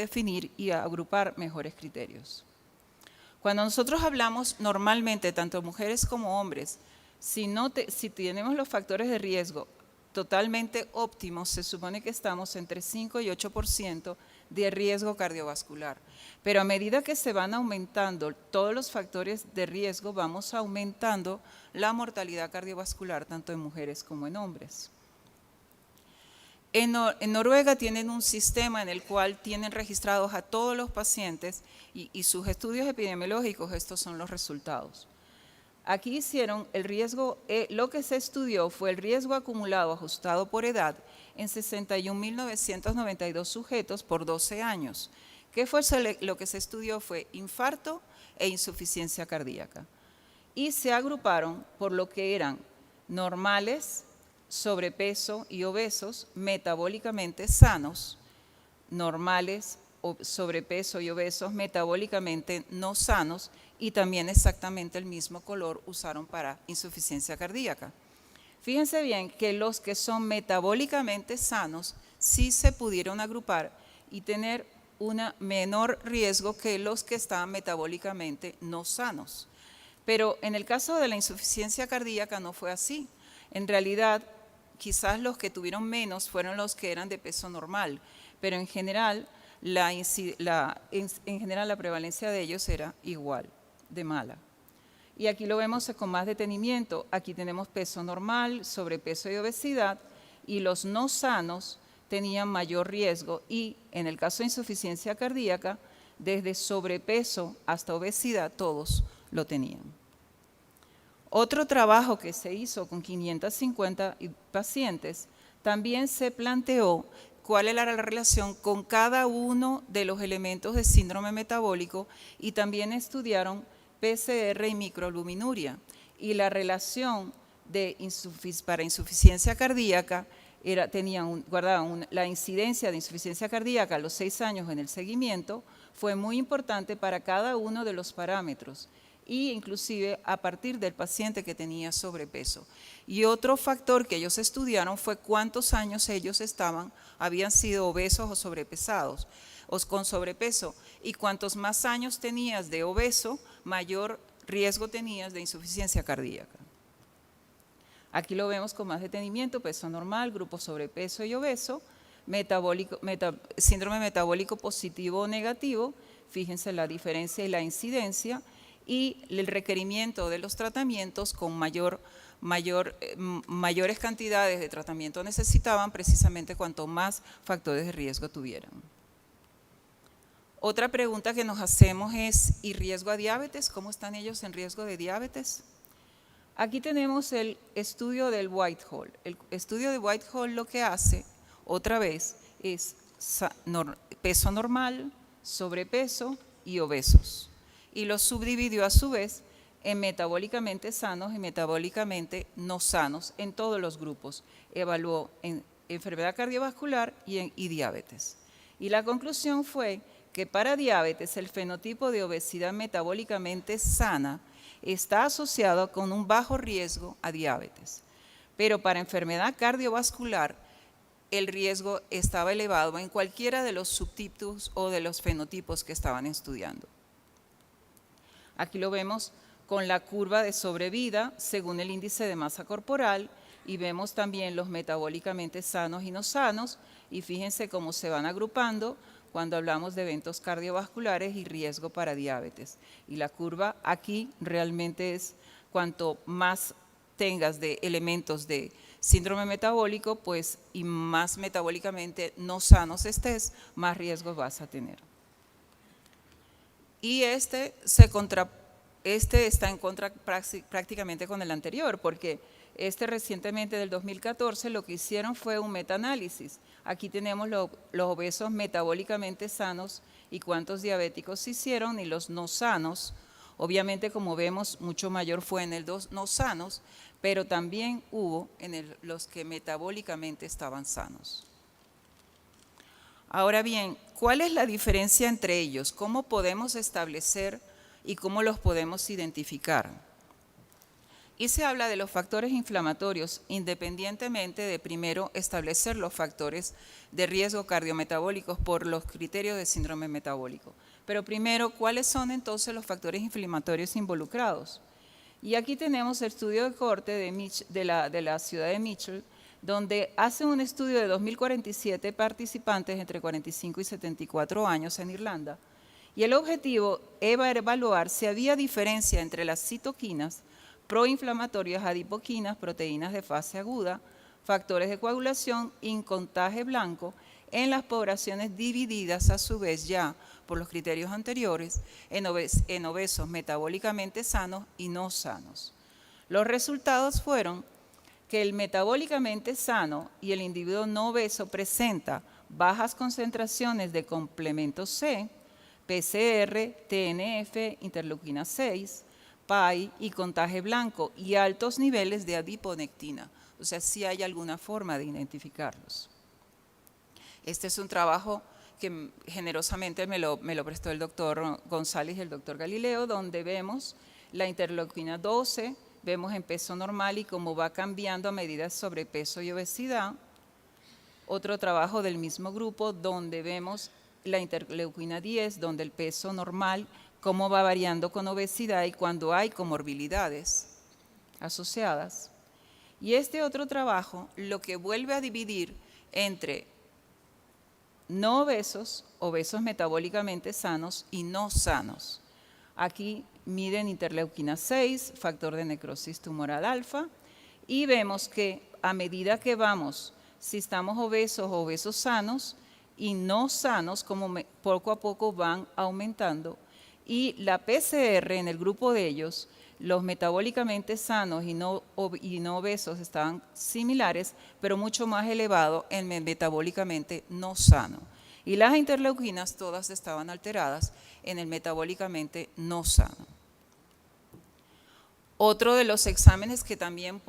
definir y agrupar mejores criterios. Cuando nosotros hablamos normalmente, tanto mujeres como hombres, si tenemos los factores de riesgo totalmente óptimos, se supone que estamos entre 5 y 8% de riesgo cardiovascular. Pero a medida que se van aumentando todos los factores de riesgo, vamos aumentando la mortalidad cardiovascular tanto en mujeres como en hombres. En Noruega tienen un sistema en el cual tienen registrados a todos los pacientes y sus estudios epidemiológicos, estos son los resultados. Aquí hicieron el riesgo, lo que se estudió fue el riesgo acumulado ajustado por edad en 61.992 sujetos por 12 años. ¿Qué fue lo que se estudió? Fue infarto e insuficiencia cardíaca. Y se agruparon por lo que eran normales, sobrepeso y obesos, metabólicamente sanos, normales, sobrepeso y obesos, metabólicamente no sanos, y también exactamente el mismo color usaron para insuficiencia cardíaca. Fíjense bien que los que son metabólicamente sanos sí se pudieron agrupar y tener un menor riesgo que los que estaban metabólicamente no sanos. Pero en el caso de la insuficiencia cardíaca no fue así. En realidad, quizás los que tuvieron menos fueron los que eran de peso normal, pero en general la prevalencia de ellos era igual, de mala. Y aquí lo vemos con más detenimiento. Aquí tenemos peso normal, sobrepeso y obesidad, y los no sanos tenían mayor riesgo y en el caso de insuficiencia cardíaca, desde sobrepeso hasta obesidad, todos lo tenían. Otro trabajo que se hizo con 550 pacientes, también se planteó cuál era la relación con cada uno de los elementos de síndrome metabólico y también estudiaron PCR y microalbuminuria. Y la relación para insuficiencia cardíaca guardaban la incidencia de insuficiencia cardíaca a los 6 años en el seguimiento, fue muy importante para cada uno de los parámetros y inclusive a partir del paciente que tenía sobrepeso. Y otro factor que ellos estudiaron fue cuántos años ellos habían sido obesos o sobrepesados, o con sobrepeso, y cuantos más años tenías de obeso, mayor riesgo tenías de insuficiencia cardíaca. Aquí lo vemos con más detenimiento: peso normal, grupo sobrepeso y obeso, síndrome metabólico positivo o negativo, fíjense la diferencia y la incidencia, y el requerimiento de los tratamientos con mayores cantidades de tratamiento necesitaban, precisamente cuanto más factores de riesgo tuvieran. Otra pregunta que nos hacemos es, ¿y riesgo a diabetes? ¿Cómo están ellos en riesgo de diabetes? Aquí tenemos el estudio del Whitehall. El estudio de Whitehall lo que hace, otra vez, es peso normal, sobrepeso y obesos. Y los subdividió a su vez en metabólicamente sanos y metabólicamente no sanos en todos los grupos. Evaluó en enfermedad cardiovascular y diabetes. Y la conclusión fue que para diabetes el fenotipo de obesidad metabólicamente sana está asociado con un bajo riesgo a diabetes. Pero para enfermedad cardiovascular el riesgo estaba elevado en cualquiera de los subtipos o de los fenotipos que estaban estudiando. Aquí lo vemos con la curva de sobrevida según el índice de masa corporal y vemos también los metabólicamente sanos y no sanos y fíjense cómo se van agrupando cuando hablamos de eventos cardiovasculares y riesgo para diabetes. Y la curva aquí realmente es cuanto más tengas de elementos de síndrome metabólico, pues y más metabólicamente no sanos estés, más riesgos vas a tener. Y este está en contra prácticamente con el anterior, porque recientemente del 2014 lo que hicieron fue un metaanálisis. Aquí tenemos los obesos metabólicamente sanos y cuántos diabéticos se hicieron y los no sanos. Obviamente, como vemos, mucho mayor fue en los no sanos, pero también hubo en los que metabólicamente estaban sanos. Ahora bien, ¿cuál es la diferencia entre ellos? ¿Cómo podemos establecer y cómo los podemos identificar? Y se habla de los factores inflamatorios, independientemente de primero establecer los factores de riesgo cardiometabólicos por los criterios de síndrome metabólico. Pero primero, ¿cuáles son entonces los factores inflamatorios involucrados? Y aquí tenemos el estudio de corte de la ciudad de Mitchell, donde hace un estudio de 2.047 participantes entre 45 y 74 años en Irlanda. Y el objetivo era evaluar si había diferencia entre las citoquinas proinflamatorias, adipoquinas, proteínas de fase aguda, factores de coagulación y contagio blanco en las poblaciones divididas a su vez ya por los criterios anteriores en obesos metabólicamente sanos y no sanos. Los resultados fueron que el metabólicamente sano y el individuo no obeso presenta bajas concentraciones de complemento C, PCR, TNF, interleuquina 6, PAI y contagio blanco y altos niveles de adiponectina. O sea, sí hay alguna forma de identificarlos. Este es un trabajo que generosamente me lo prestó el doctor González y el doctor Galileo, donde vemos la interleuquina 12, vemos en peso normal y cómo va cambiando a medida de sobrepeso y obesidad. Otro trabajo del mismo grupo donde vemos la interleuquina 10, donde el peso normal, cómo va variando con obesidad y cuando hay comorbilidades asociadas. Y este otro trabajo lo que vuelve a dividir entre no obesos, obesos metabólicamente sanos y no sanos. Aquí miden interleuquina 6, factor de necrosis tumoral alfa, y vemos que a medida que vamos, si estamos obesos o obesos sanos y no sanos, como poco a poco van aumentando. Y la PCR en el grupo de ellos, los metabólicamente sanos y no obesos estaban similares, pero mucho más elevado en el metabólicamente no sano. Y las interleuquinas todas estaban alteradas en el metabólicamente no sano. Otro de los exámenes que también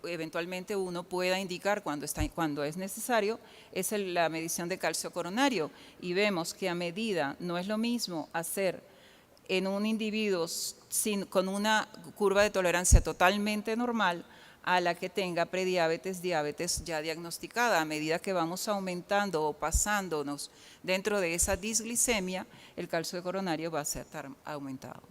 eventualmente uno pueda indicar cuando es necesario es la medición de calcio coronario. Y vemos que a medida, no es lo mismo hacer en un individuo con una curva de tolerancia totalmente normal a la que tenga prediabetes, diabetes ya diagnosticada. A medida que vamos aumentando o pasándonos dentro de esa disglicemia, el calcio coronario va a estar aumentado.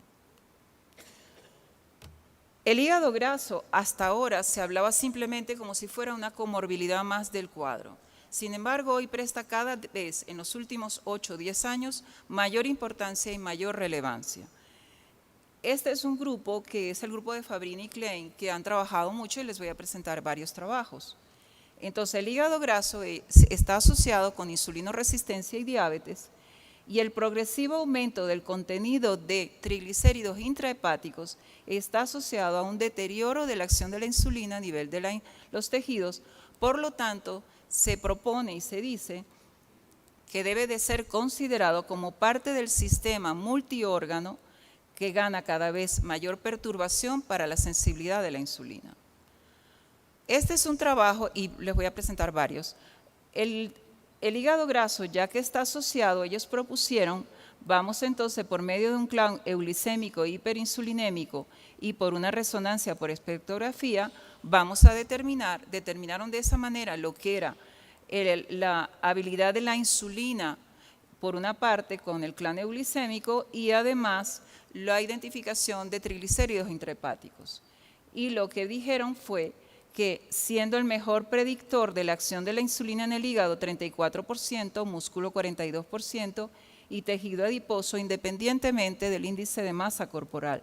El hígado graso hasta ahora se hablaba simplemente como si fuera una comorbilidad más del cuadro. Sin embargo, hoy presta cada vez en los últimos 8 o 10 años mayor importancia y mayor relevancia. Este es un grupo que es el grupo de Fabrini y Klein, que han trabajado mucho y les voy a presentar varios trabajos. Entonces, el hígado graso está asociado con insulinoresistencia y diabetes, y el progresivo aumento del contenido de triglicéridos intrahepáticos está asociado a un deterioro de la acción de la insulina a nivel de los tejidos. Por lo tanto, se propone y se dice que debe de ser considerado como parte del sistema multiórgano que gana cada vez mayor perturbación para la sensibilidad de la insulina. Este es un trabajo, y les voy a presentar varios. El hígado graso, ya que está asociado, ellos propusieron, vamos entonces por medio de un clon eulicémico hiperinsulinémico y por una resonancia por espectrografía, vamos a determinaron de esa manera lo que era la habilidad de la insulina, por una parte con el clon eulicémico y además la identificación de triglicéridos intrahepáticos. Y lo que dijeron fue que siendo el mejor predictor de la acción de la insulina en el hígado 34%, músculo 42% y tejido adiposo independientemente del índice de masa corporal,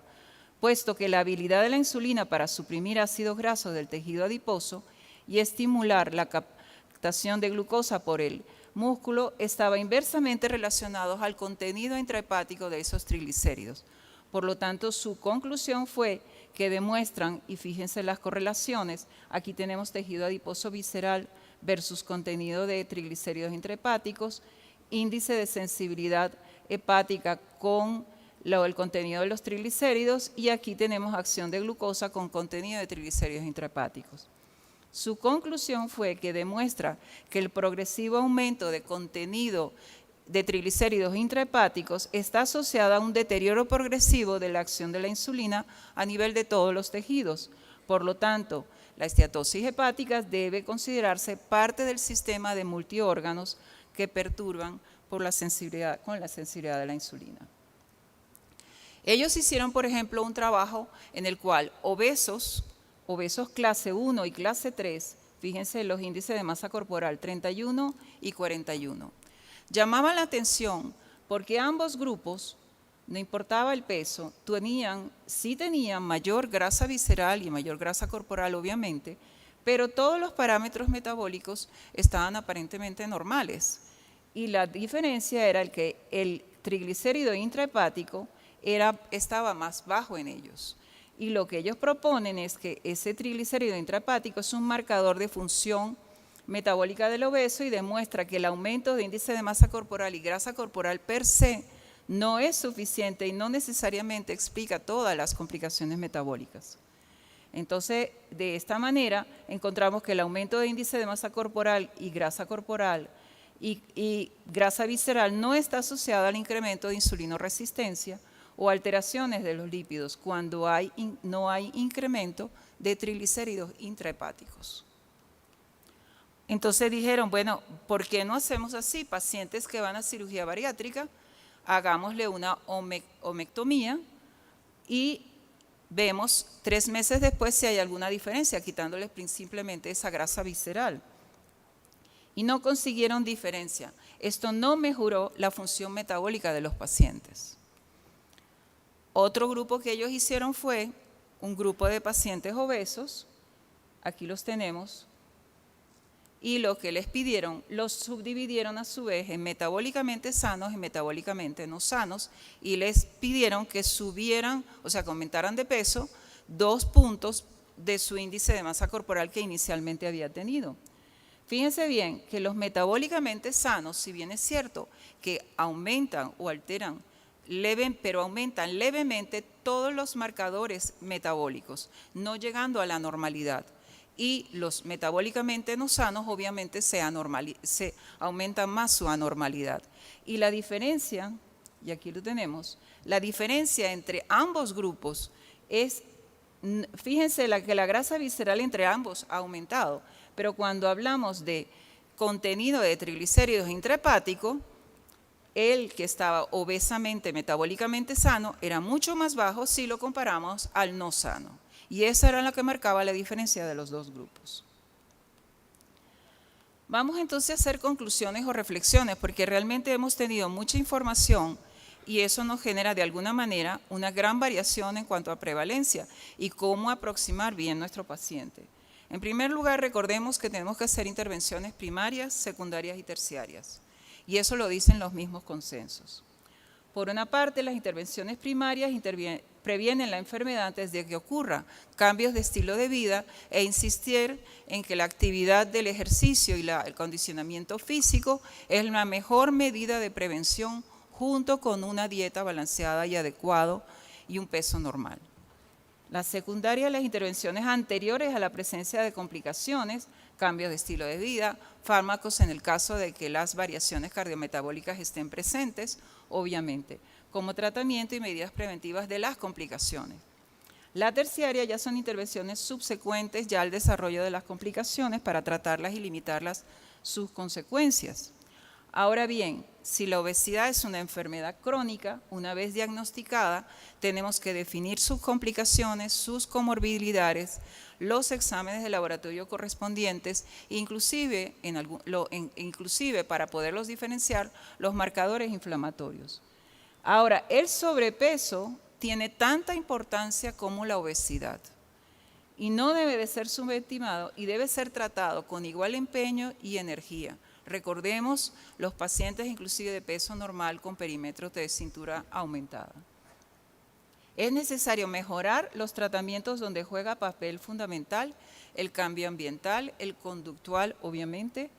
puesto que la habilidad de la insulina para suprimir ácidos grasos del tejido adiposo y estimular la captación de glucosa por el músculo estaba inversamente relacionado al contenido intrahepático de esos triglicéridos. Por lo tanto, su conclusión fue que demuestran, y fíjense las correlaciones, aquí tenemos tejido adiposo visceral versus contenido de triglicéridos intrahepáticos, índice de sensibilidad hepática con el contenido de los triglicéridos, y aquí tenemos acción de glucosa con contenido de triglicéridos intrahepáticos. Su conclusión fue que demuestra que el progresivo aumento de contenido de triglicéridos intrahepáticos está asociada a un deterioro progresivo de la acción de la insulina a nivel de todos los tejidos. Por lo tanto, la esteatosis hepática debe considerarse parte del sistema de multiórganos que perturban con la sensibilidad de la insulina. Ellos hicieron, por ejemplo, un trabajo en el cual obesos clase 1 y clase 3, fíjense los índices de masa corporal 31 y 41, llamaban la atención porque ambos grupos, no importaba el peso, sí tenían mayor grasa visceral y mayor grasa corporal, obviamente, pero todos los parámetros metabólicos estaban aparentemente normales. Y la diferencia era que el triglicérido intrahepático estaba más bajo en ellos. Y lo que ellos proponen es que ese triglicérido intrahepático es un marcador de función metabólica del obeso y demuestra que el aumento de índice de masa corporal y grasa corporal per se no es suficiente y no necesariamente explica todas las complicaciones metabólicas. Entonces, de esta manera, encontramos que el aumento de índice de masa corporal y grasa corporal y grasa visceral no está asociado al incremento de insulinoresistencia o alteraciones de los lípidos cuando no hay incremento de triglicéridos intrahepáticos. Entonces dijeron, bueno, ¿por qué no hacemos así? Pacientes que van a cirugía bariátrica, hagámosle una omectomía y vemos 3 meses después si hay alguna diferencia, quitándoles simplemente esa grasa visceral. Y no consiguieron diferencia. Esto no mejoró la función metabólica de los pacientes. Otro grupo que ellos hicieron fue un grupo de pacientes obesos, aquí los tenemos, y lo que les pidieron, los subdividieron a su vez en metabólicamente sanos y metabólicamente no sanos, y les pidieron que subieran, o sea, que aumentaran de peso 2 puntos de su índice de masa corporal que inicialmente había tenido. Fíjense bien que los metabólicamente sanos, si bien es cierto que aumentan o alteran, pero aumentan levemente todos los marcadores metabólicos, no llegando a la normalidad. Y los metabólicamente no sanos obviamente se aumentan más su anormalidad. Y la diferencia, y aquí lo tenemos, la diferencia entre ambos grupos es, fíjense que la grasa visceral entre ambos ha aumentado, pero cuando hablamos de contenido de triglicéridos intrahepáticos, el que estaba obesamente, metabólicamente sano, era mucho más bajo si lo comparamos al no sano. Y esa era la que marcaba la diferencia de los dos grupos. Vamos entonces a hacer conclusiones o reflexiones, porque realmente hemos tenido mucha información y eso nos genera de alguna manera una gran variación en cuanto a prevalencia y cómo aproximar bien nuestro paciente. En primer lugar, recordemos que tenemos que hacer intervenciones primarias, secundarias y terciarias. Y eso lo dicen los mismos consensos. Por una parte, las intervenciones primarias previenen la enfermedad antes de que ocurra cambios de estilo de vida e insistir en que la actividad del ejercicio y el condicionamiento físico es la mejor medida de prevención junto con una dieta balanceada y adecuado y un peso normal. La secundaria, las intervenciones anteriores a la presencia de complicaciones, cambios de estilo de vida, fármacos en el caso de que las variaciones cardiometabólicas estén presentes, obviamente, como tratamiento y medidas preventivas de las complicaciones. La terciaria ya son intervenciones subsecuentes ya al desarrollo de las complicaciones para tratarlas y limitarlas sus consecuencias. Ahora bien, si la obesidad es una enfermedad crónica, una vez diagnosticada, tenemos que definir sus complicaciones, sus comorbilidades, los exámenes de laboratorio correspondientes, inclusive para poderlos diferenciar, los marcadores inflamatorios. Ahora, el sobrepeso tiene tanta importancia como la obesidad y no debe de ser subestimado y debe ser tratado con igual empeño y energía. Recordemos los pacientes inclusive de peso normal con perímetro de cintura aumentada. Es necesario mejorar los tratamientos donde juega papel fundamental el cambio ambiental, el conductual obviamente,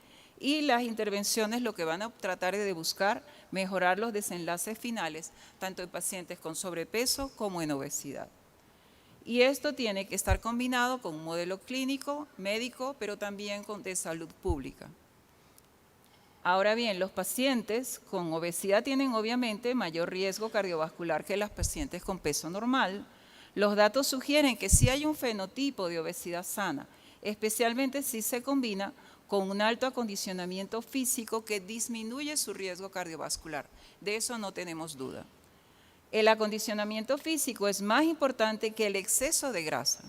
y las intervenciones lo que van a tratar de buscar mejorar los desenlaces finales, tanto en pacientes con sobrepeso como en obesidad. Y esto tiene que estar combinado con un modelo clínico, médico, pero también de salud pública. Ahora bien, los pacientes con obesidad tienen obviamente mayor riesgo cardiovascular que los pacientes con peso normal, Los datos sugieren que sí hay un fenotipo de obesidad sana, especialmente si se combina con un alto acondicionamiento físico que disminuye su riesgo cardiovascular. De eso no tenemos duda. El acondicionamiento físico es más importante que el exceso de grasa.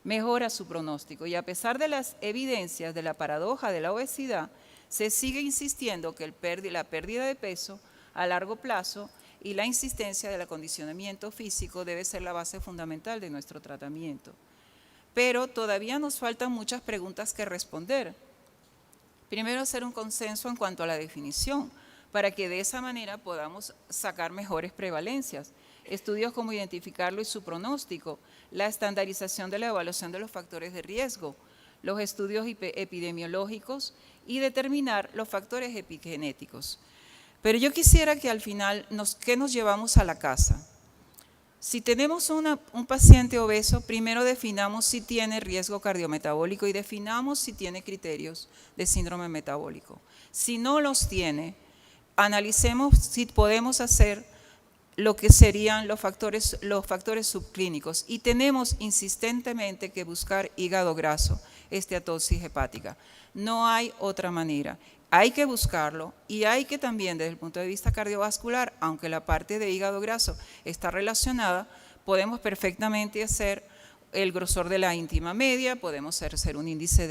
Mejora su pronóstico y a pesar de las evidencias de la paradoja de la obesidad, se sigue insistiendo que la pérdida de peso a largo plazo y la insistencia del acondicionamiento físico debe ser la base fundamental de nuestro tratamiento. Pero todavía nos faltan muchas preguntas que responder. Primero, hacer un consenso en cuanto a la definición, para que de esa manera podamos sacar mejores prevalencias. Estudios como identificarlo y su pronóstico, la estandarización de la evaluación de los factores de riesgo, los estudios epidemiológicos y determinar los factores epigenéticos. Pero yo quisiera que al final, ¿qué nos llevamos a la casa? Si tenemos un paciente obeso, primero definamos si tiene riesgo cardiometabólico y definamos si tiene criterios de síndrome metabólico. Si no los tiene, analicemos si podemos hacer lo que serían los factores subclínicos y tenemos insistentemente que buscar hígado graso, esteatosis hepática. No hay otra manera. Hay que buscarlo y hay que también desde el punto de vista cardiovascular, aunque la parte de hígado graso está relacionada, podemos perfectamente hacer el grosor de la íntima media, podemos hacer un índice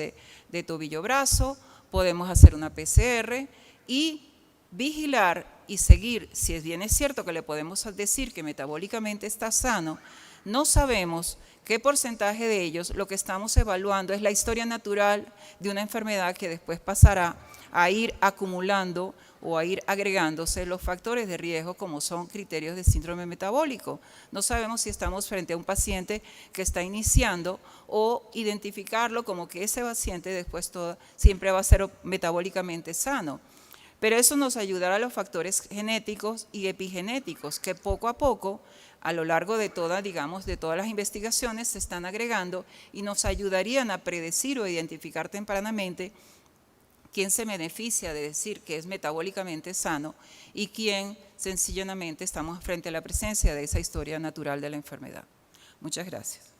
de tobillo-brazo, podemos hacer una PCR y vigilar y seguir, si bien es cierto que le podemos decir que metabólicamente está sano, no sabemos qué porcentaje de ellos lo que estamos evaluando es la historia natural de una enfermedad que después pasará a ir acumulando o a ir agregándose los factores de riesgo como son criterios de síndrome metabólico. No sabemos si estamos frente a un paciente que está iniciando o identificarlo como que ese paciente después siempre va a ser metabólicamente sano. Pero eso nos ayudará a los factores genéticos y epigenéticos que poco a poco, a lo largo de todas las investigaciones, se están agregando y nos ayudarían a predecir o identificar tempranamente quién se beneficia de decir que es metabólicamente sano y quién sencillamente estamos frente a la presencia de esa historia natural de la enfermedad. Muchas gracias.